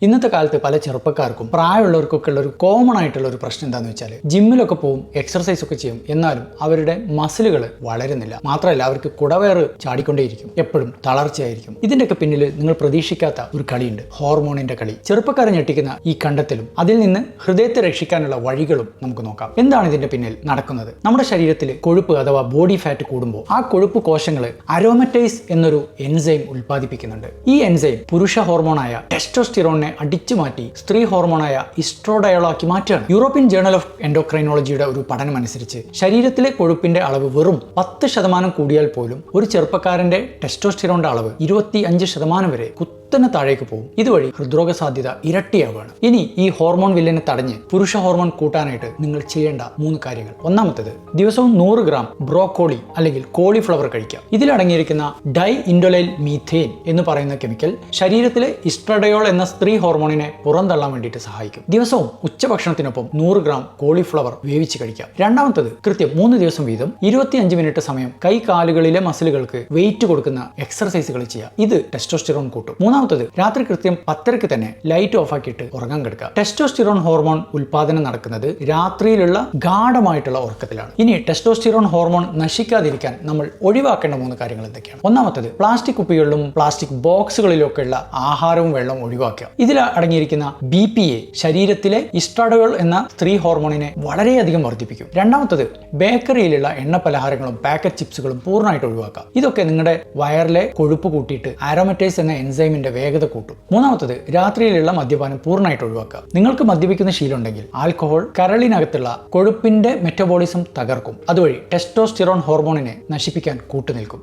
ഇന്നത്തെ കാലത്ത് പല ചെറുപ്പക്കാർക്കും പ്രായമുള്ളവർക്കൊക്കെ ഉള്ള ഒരു കോമൺ ആയിട്ടുള്ള ഒരു പ്രശ്നം എന്താണെന്ന് വെച്ചാൽ ജിമ്മിലൊക്കെ പോവും, എക്സർസൈസ് ഒക്കെ ചെയ്യും, എന്നാലും അവരുടെ മസിലുകൾ വളരുന്നില്ല. മാത്രമല്ല അവർക്ക് കുടവയറ് ചാടിക്കൊണ്ടേയിരിക്കും, എപ്പോഴും തളർച്ചയായിരിക്കും. ഇതിൻ്റെയൊക്കെ പിന്നിൽ നിങ്ങൾ പ്രതീക്ഷിക്കാത്ത ഒരു കളിയുണ്ട്, ഹോർമോണിന്റെ കളി. ചെറുപ്പക്കാരെ ഞെട്ടിക്കുന്ന ഈ കണ്ടെത്തലും അതിൽ നിന്ന് ഹൃദയത്തെ രക്ഷിക്കാനുള്ള വഴികളും നമുക്ക് നോക്കാം. എന്താണ് ഇതിന്റെ പിന്നിൽ നടക്കുന്നത്? നമ്മുടെ ശരീരത്തിൽ കൊഴുപ്പ് അഥവാ ബോഡി ഫാറ്റ് കൂടുമ്പോൾ ആ കൊഴുപ്പ് കോശങ്ങൾ അരോമറ്റൈസ് എന്നൊരു എൻസൈം ഉൽപ്പാദിപ്പിക്കുന്നുണ്ട്. ഈ എൻസൈം പുരുഷ ഹോർമോണായ ടെസ്റ്റോസ്റ്റിറോണിനെ അടിച്ചു മാറ്റി സ്ത്രീ ഹോർമോണായ ഇസ്ട്രോഡയോളാക്കി മാറ്റുകയാണ്. യൂറോപ്യൻ ജേണൽ ഓഫ് എൻഡോക്രൈനോളജിയുടെ ഒരു പഠനം അനുസരിച്ച് ശരീരത്തിലെ കൊഴുപ്പിന്റെ അളവ് വെറും 10% കൂടിയാൽ പോലും ഒരു ചെറുപ്പക്കാരന്റെ ടെസ്റ്റോസ്റ്റിറോണിന്റെ അളവ് 25% വരെ കുത്തനെ താഴേക്ക് പോകും. ഇതുവഴി ഹൃദ്രോഗ സാധ്യത ഇരട്ടിയാവുകയാണ്. ഇനി ഈ ഹോർമോൺ വില്ലനെ തടഞ്ഞ് പുരുഷ ഹോർമോൺ കൂട്ടാനായിട്ട് നിങ്ങൾ ചെയ്യേണ്ട 3 കാര്യങ്ങൾ. ഒന്നാമത്തേത്, ദിവസവും 100 ഗ്രാം ബ്രോക്കോളി അല്ലെങ്കിൽ കോളിഫ്ലവർ കഴിക്കാം. ഇതിലടങ്ങിയിരിക്കുന്ന ഡൈ ഇൻഡോലൈൽ മീഥേൻ എന്ന് പറയുന്ന കെമിക്കൽ ശരീരത്തിലെ ഇസ്ട്രഡയോൾ എന്ന സ്ത്രീ ഹോർമോണിനെ പുറന്തള്ളാൻ വേണ്ടിയിട്ട് സഹായിക്കും. ദിവസവും ഉച്ചഭക്ഷണത്തിനൊപ്പം 100 ഗ്രാം കോളിഫ്ലവർ വേവിച്ച് കഴിക്കാം. രണ്ടാമത്തത്, കൃത്യം 3 ദിവസം വീതം 25 മിനിറ്റ് സമയം കൈ കാലുകളിലെ മസിലുകൾക്ക് വെയിറ്റ് കൊടുക്കുന്ന എക്സർസൈസുകൾ ചെയ്യാം. ഇത് ടെസ്റ്റോസ്റ്റിറോൺ കൂട്ടും. മൂന്നാമത്തത്, രാത്രി കൃത്യം 10:30 തന്നെ ലൈറ്റ് ഓഫ് ആക്കിയിട്ട് ഉറങ്ങാൻ കിടക്കുക. ടെസ്റ്റോസ്റ്റിറോൺ ഹോർമോൺ ഉൽപാദനം നടക്കുന്നത് രാത്രിയിലുള്ള ഗാഢമായിട്ടുള്ള ഉറക്കത്തിലാണ്. ഇനി ടെസ്റ്റോസ്റ്റിറോൺ ഹോർമോൺ നശിക്കാതിരിക്കാൻ നമ്മൾ ഒഴിവാക്കേണ്ട 3 കാര്യങ്ങൾ എന്തൊക്കെയാണ്? ഒന്നാമത്തത്, പ്ലാസ്റ്റിക് കുപ്പികളിലും പ്ലാസ്റ്റിക് ബോക്സുകളിലൊക്കെ ഉള്ള ആഹാരവും വെള്ളവും ഒഴിവാക്കുക. ഇതിൽ അടങ്ങിയിരിക്കുന്ന BPA ശരീരത്തിലെ ഇസ്ട്രാഡയോൾ എന്ന സ്ത്രീ ഹോർമോണിനെ വളരെയധികം വർദ്ധിപ്പിക്കും. രണ്ടാമത്തത്, ബേക്കറിയിലുള്ള എണ്ണ പലഹാരങ്ങളും പാക്കറ്റ് ചിപ്സുകളും പൂർണ്ണമായിട്ട് ഒഴിവാക്കുക. ഇതൊക്കെ നിങ്ങളുടെ വയറിലെ കൊഴുപ്പ് കൂട്ടിയിട്ട് ആരോമറ്റൈസ് എന്ന എൻസൈമിന്റെ വേഗത കൂട്ടും. മൂന്നാമത്തത്, രാത്രിയിലുള്ള മദ്യപാനം പൂർണ്ണമായിട്ട് ഒഴിവാക്കുക. നിങ്ങൾക്ക് മദ്യപിക്കുന്ന ശീലമുണ്ടെങ്കിൽ ആൽക്കഹോൾ കരളിനകത്തുള്ള കൊഴുപ്പിന്റെ മെറ്റബോളിസം തകർക്കും. അതുവഴി ടെസ്റ്റോസ്റ്റിറോൺ ഹോർമോണിനെ നശിപ്പിക്കാൻ കൂട്ടുനിൽക്കും.